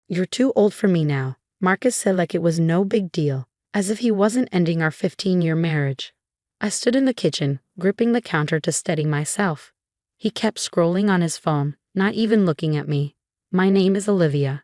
"You're too old for me now," Marcus said like it was no big deal, as if he wasn't ending our 15-year marriage. I stood in the kitchen, gripping the counter to steady myself. He kept scrolling on his phone, not even looking at me. "My name is Olivia.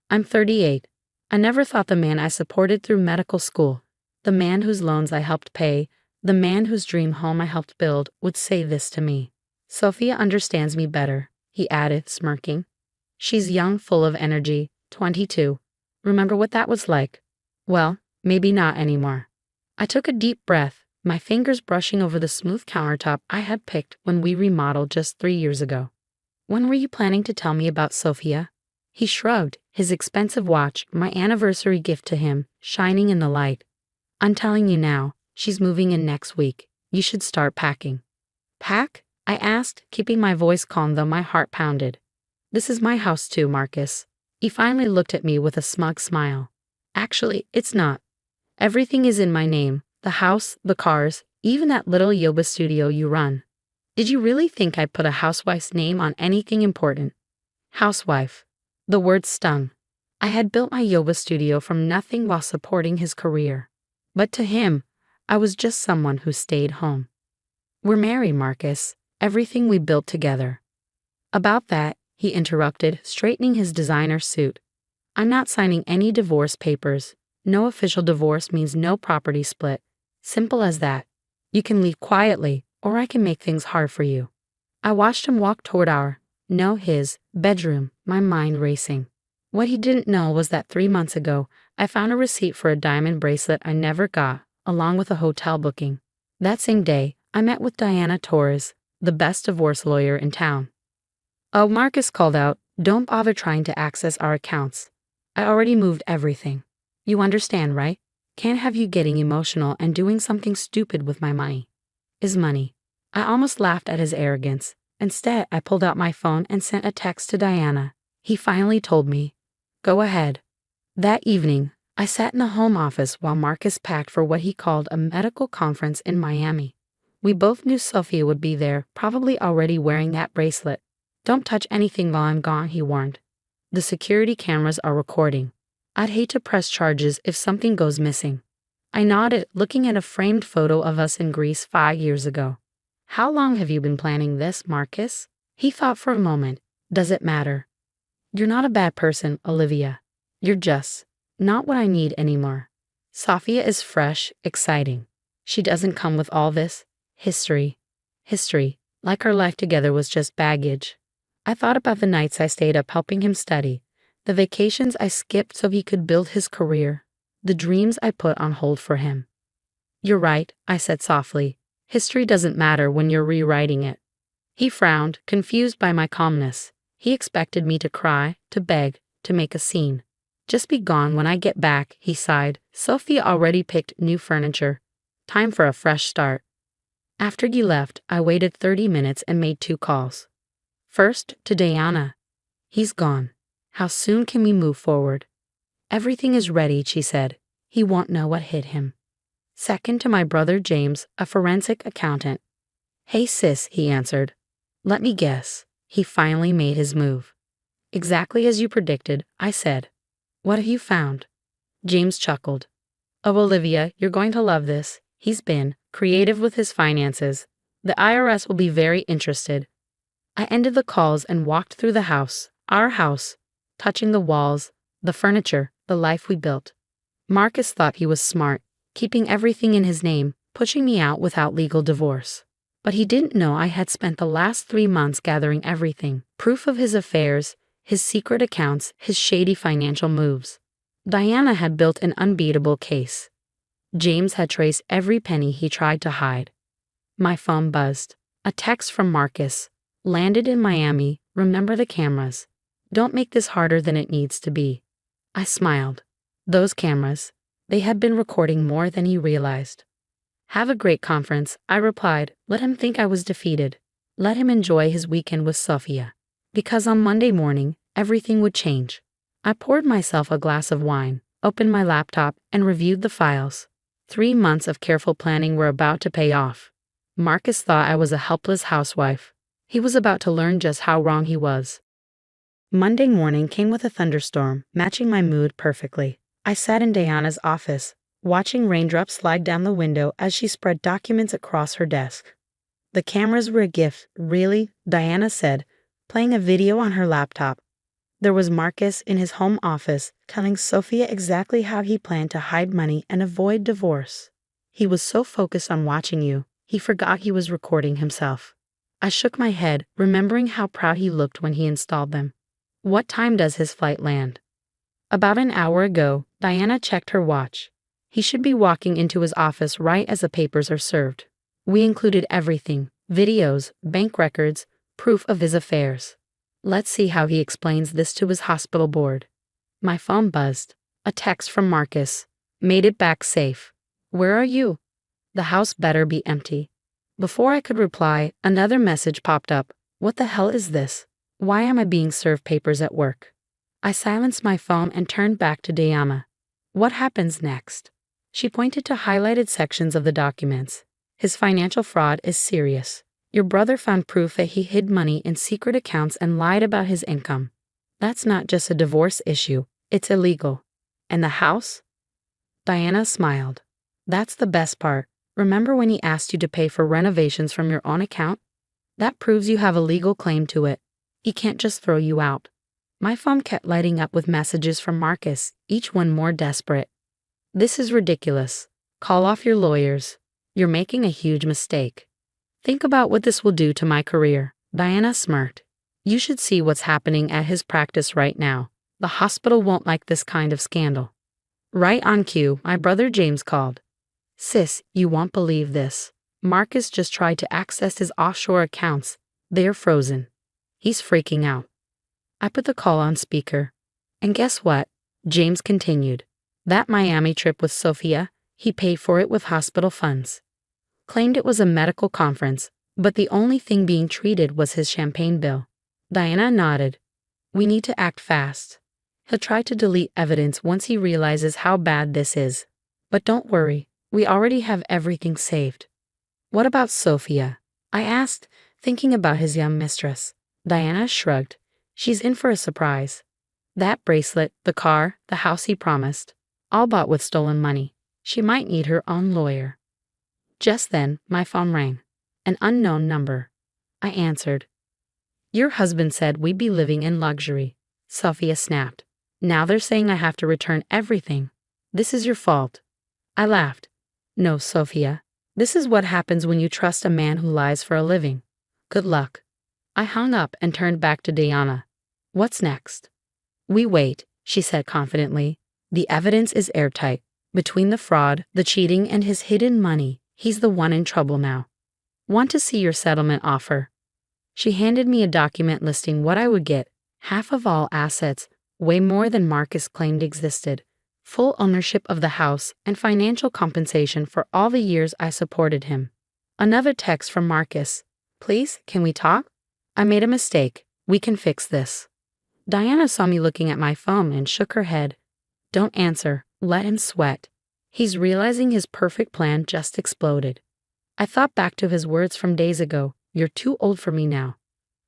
I'm 38. I never thought the man I supported through medical school, the man whose loans I helped pay, the man whose dream home I helped build, would say this to me. Sophia understands me better," he added, smirking. "She's young, full of energy, 22. Remember what that was like? Well, maybe not anymore." I took a deep breath, my fingers brushing over the smooth countertop I had picked when we remodeled just 3 years ago. "When were you planning to tell me about Sophia?" He shrugged, his expensive watch, my anniversary gift to him, shining in the light. "I'm telling you now, she's moving in next week. You should start packing." "Pack?" I asked, keeping my voice calm though my heart pounded. "This is my house too, Marcus." He finally looked at me with a smug smile. "Actually, it's not. Everything is in my name, the house, the cars, even that little yoga studio you run." Did you really think I'd put a housewife's name on anything important? Housewife. The word stung. I had built my yoga studio from nothing while supporting his career. But to him, I was just someone who stayed home. "We're married, Marcus. Everything we built together." "About that," he interrupted, straightening his designer suit. "I'm not signing any divorce papers. No official divorce means no property split. Simple as that. You can leave quietly, or I can make things hard for you." I watched him walk toward his bedroom, my mind racing. What he didn't know was that 3 months ago, I found a receipt for a diamond bracelet I never got, along with a hotel booking. That same day, I met with Diana Torres, the best divorce lawyer in town. "Oh," Marcus called out, "don't bother trying to access our accounts. I already moved everything. You understand, right? Can't have you getting emotional and doing something stupid with my money." His money. I almost laughed at his arrogance. Instead, I pulled out my phone and sent a text to Diana. He finally told me, "Go ahead." That evening, I sat in the home office while Marcus packed for what he called a medical conference in Miami. We both knew Sophia would be there, probably already wearing that bracelet. "Don't touch anything while I'm gone," he warned. "The security cameras are recording. I'd hate to press charges if something goes missing." I nodded, looking at a framed photo of us in Greece 5 years ago. "How long have you been planning this, Marcus?" He thought for a moment. "Does it matter?" "You're not a bad person, Olivia. You're just not what I need anymore. Sophia is fresh, exciting. She doesn't come with all this history, like our life together was just baggage." I thought about the nights I stayed up helping him study, the vacations I skipped so he could build his career, the dreams I put on hold for him. "You're right," I said softly. "History doesn't matter when you're rewriting it." He frowned, confused by my calmness. He expected me to cry, to beg, to make a scene. "Just be gone when I get back," he sighed. "Sophia already picked new furniture. Time for a fresh start." After he left, I waited 30 minutes and made 2 calls. First, to Diana. "He's gone. How soon can we move forward?" "Everything is ready," she said. "He won't know what hit him." Second, to my brother James, a forensic accountant. "Hey sis," he answered. "Let me guess." He finally made his move. "Exactly as you predicted," I said. "What have you found?" James chuckled. "Oh, Olivia, you're going to love this. He's been creative with his finances. The IRS will be very interested." I ended the calls and walked through the house, our house, touching the walls, the furniture, the life we built. Marcus thought he was smart, keeping everything in his name, pushing me out without legal divorce. But he didn't know I had spent the last 3 months gathering everything, proof of his affairs, his secret accounts, his shady financial moves. Diana had built an unbeatable case. James had traced every penny he tried to hide. My phone buzzed. A text from Marcus. "Landed in Miami. Remember the cameras. Don't make this harder than it needs to be." I smiled. Those cameras. They had been recording more than he realized. "Have a great conference," I replied. Let him think I was defeated. Let him enjoy his weekend with Sophia. Because on Monday morning, everything would change. I poured myself a glass of wine, opened my laptop, and reviewed the files. 3 months of careful planning were about to pay off. Marcus thought I was a helpless housewife. He was about to learn just how wrong he was. Monday morning came with a thunderstorm, matching my mood perfectly. I sat in Diana's office, watching raindrops slide down the window as she spread documents across her desk. The cameras were a gift, really, Diana said, playing a video on her laptop. There was Marcus in his home office, telling Sophia exactly how he planned to hide money and avoid divorce. He was so focused on watching you, he forgot he was recording himself. I shook my head, remembering how proud he looked when he installed them. What time does his flight land? About an hour ago, Diana checked her watch. He should be walking into his office right as the papers are served. We included everything: videos, bank records, proof of his affairs. Let's see how he explains this to his hospital board. My phone buzzed. A text from Marcus. Made it back safe. Where are you? The house better be empty. Before I could reply, another message popped up. What the hell is this? Why am I being served papers at work? I silenced my phone and turned back to Diana. What happens next? She pointed to highlighted sections of the documents. His financial fraud is serious. Your brother found proof that he hid money in secret accounts and lied about his income. That's not just a divorce issue, it's illegal. And the house? Diana smiled. That's the best part. Remember when he asked you to pay for renovations from your own account? That proves you have a legal claim to it. He can't just throw you out. My phone kept lighting up with messages from Marcus, each one more desperate. This is ridiculous. Call off your lawyers. You're making a huge mistake. Think about what this will do to my career. Diana smirked. You should see what's happening at his practice right now. The hospital won't like this kind of scandal. Right on cue, my brother James called. Sis, you won't believe this. Marcus just tried to access his offshore accounts. They're frozen. He's freaking out. I put the call on speaker. And guess what? James continued. That Miami trip with Sophia, he paid for it with hospital funds. Claimed it was a medical conference, but the only thing being treated was his champagne bill. Diana nodded. We need to act fast. He'll try to delete evidence once he realizes how bad this is. But don't worry, we already have everything saved. What about Sophia? I asked, thinking about his young mistress. Diana shrugged. She's in for a surprise. That bracelet, the car, the house he promised, all bought with stolen money. She might need her own lawyer. Just then, my phone rang. An unknown number. I answered. Your husband said we'd be living in luxury. Sophia snapped. Now they're saying I have to return everything. This is your fault. I laughed. No, Sophia. This is what happens when you trust a man who lies for a living. Good luck. I hung up and turned back to Diana. What's next? We wait, she said confidently. The evidence is airtight. Between the fraud, the cheating, and his hidden money, he's the one in trouble now. Want to see your settlement offer? She handed me a document listing what I would get: half of all assets, way more than Marcus claimed existed, full ownership of the house, and financial compensation for all the years I supported him. Another text from Marcus. Please, can we talk? I made a mistake. We can fix this. Diana saw me looking at my phone and shook her head. Don't answer. Let him sweat. He's realizing his perfect plan just exploded. I thought back to his words from days ago. You're too old for me now.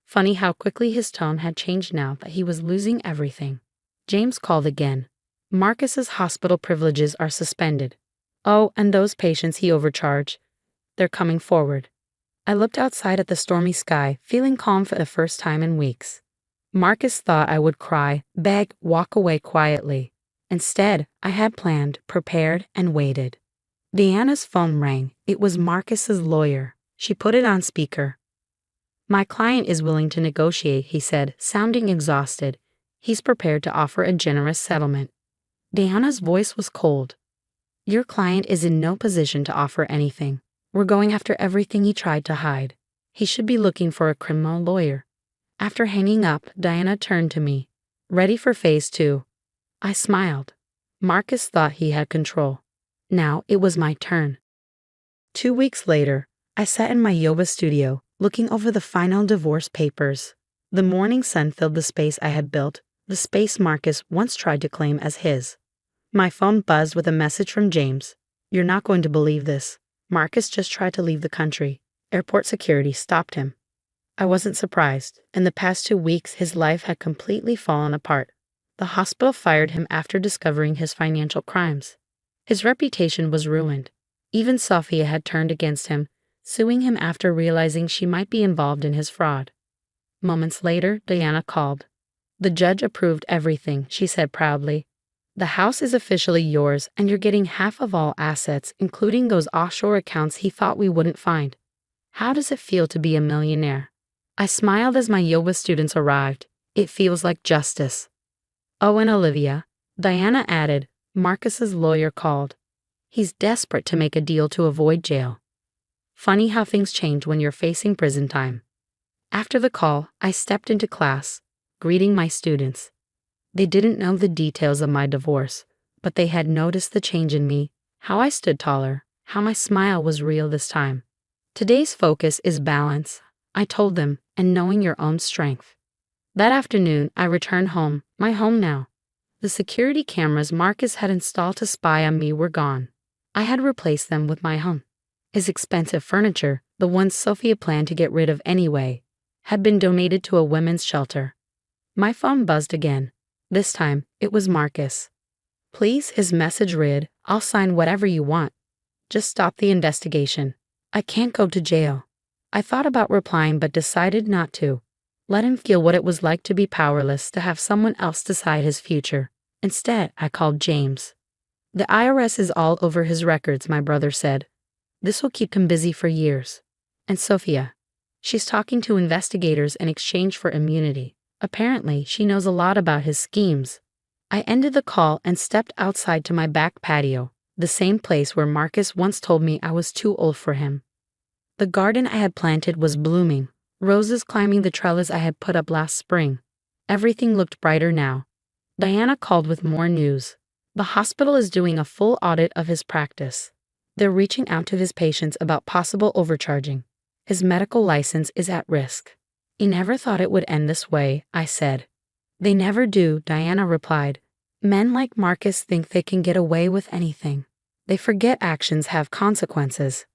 Funny how quickly his tone had changed now that he was losing everything. James called again. Marcus's hospital privileges are suspended. Oh, and those patients he overcharged. They're coming forward. I looked outside at the stormy sky, feeling calm for the first time in weeks. Marcus thought I would cry, beg, walk away quietly. Instead, I had planned, prepared, and waited. Diana's phone rang. It was Marcus's lawyer. She put it on speaker. My client is willing to negotiate, he said, sounding exhausted. He's prepared to offer a generous settlement. Diana's voice was cold. Your client is in no position to offer anything. We're going after everything he tried to hide. He should be looking for a criminal lawyer. After hanging up, Diana turned to me. Ready for phase 2. I smiled. Marcus thought he had control. Now it was my turn. 2 weeks later, I sat in my yoga studio, looking over the final divorce papers. The morning sun filled the space I had built, the space Marcus once tried to claim as his. My phone buzzed with a message from James. You're not going to believe this. Marcus just tried to leave the country. Airport security stopped him. I wasn't surprised. In the past 2 weeks, his life had completely fallen apart. The hospital fired him after discovering his financial crimes. His reputation was ruined. Even Sophia had turned against him, suing him after realizing she might be involved in his fraud. Moments later, Diana called. The judge approved everything, she said proudly. The house is officially yours, and you're getting half of all assets, including those offshore accounts he thought we wouldn't find. How does it feel to be a millionaire? I smiled as my yoga students arrived. It feels like justice. Oh, and Olivia, Diana added, Marcus's lawyer called. He's desperate to make a deal to avoid jail. Funny how things change when you're facing prison time. After the call, I stepped into class, greeting my students. They didn't know the details of my divorce, but they had noticed the change in me, how I stood taller, how my smile was real this time. Today's focus is balance, I told them, and knowing your own strength. That afternoon, I returned home, my home now. The security cameras Marcus had installed to spy on me were gone. I had replaced them with my home. His expensive furniture, the ones Sophia planned to get rid of anyway, had been donated to a women's shelter. My phone buzzed again. This time, it was Marcus. Please, his message read, I'll sign whatever you want. Just stop the investigation. I can't go to jail. I thought about replying but decided not to. Let him feel what it was like to be powerless, to have someone else decide his future. Instead, I called James. The IRS is all over his records, my brother said. This will keep him busy for years. And Sophia. She's talking to investigators in exchange for immunity. Apparently, she knows a lot about his schemes. I ended the call and stepped outside to my back patio, the same place where Marcus once told me I was too old for him. The garden I had planted was blooming, roses climbing the trellis I had put up last spring. Everything looked brighter now. Diana called with more news. The hospital is doing a full audit of his practice. They're reaching out to his patients about possible overcharging. His medical license is at risk. He never thought it would end this way, I said. They never do, Diana replied. Men like Marcus think they can get away with anything. They forget actions have consequences.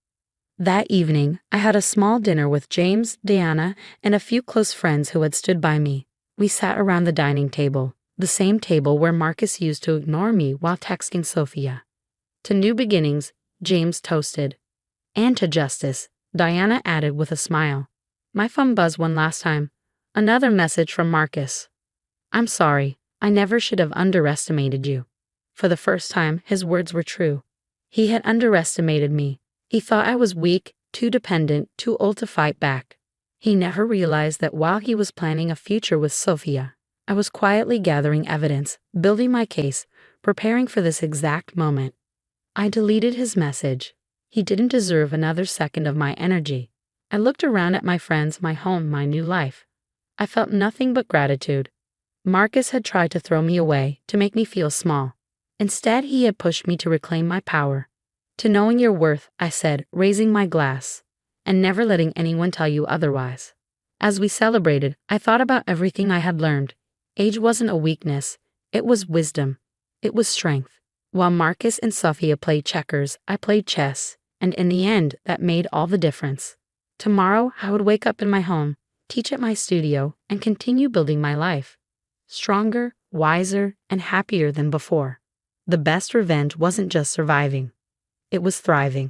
That evening, I had a small dinner with James, Diana, and a few close friends who had stood by me. We sat around the dining table, the same table where Marcus used to ignore me while texting Sophia. To new beginnings, James toasted. And to justice, Diana added with a smile. My phone buzzed one last time. Another message from Marcus. I'm sorry, I never should have underestimated you. For the first time, his words were true. He had underestimated me. He thought I was weak, too dependent, too old to fight back. He never realized that while he was planning a future with Sophia, I was quietly gathering evidence, building my case, preparing for this exact moment. I deleted his message. He didn't deserve another second of my energy. I looked around at my friends, my home, my new life. I felt nothing but gratitude. Marcus had tried to throw me away, to make me feel small. Instead, he had pushed me to reclaim my power. To knowing your worth, I said, raising my glass, and never letting anyone tell you otherwise. As we celebrated, I thought about everything I had learned. Age wasn't a weakness, it was wisdom. It was strength. While Marcus and Sophia played checkers, I played chess, and in the end, that made all the difference. Tomorrow, I would wake up in my home, teach at my studio, and continue building my life. Stronger, wiser, and happier than before. The best revenge wasn't just surviving. It was thriving.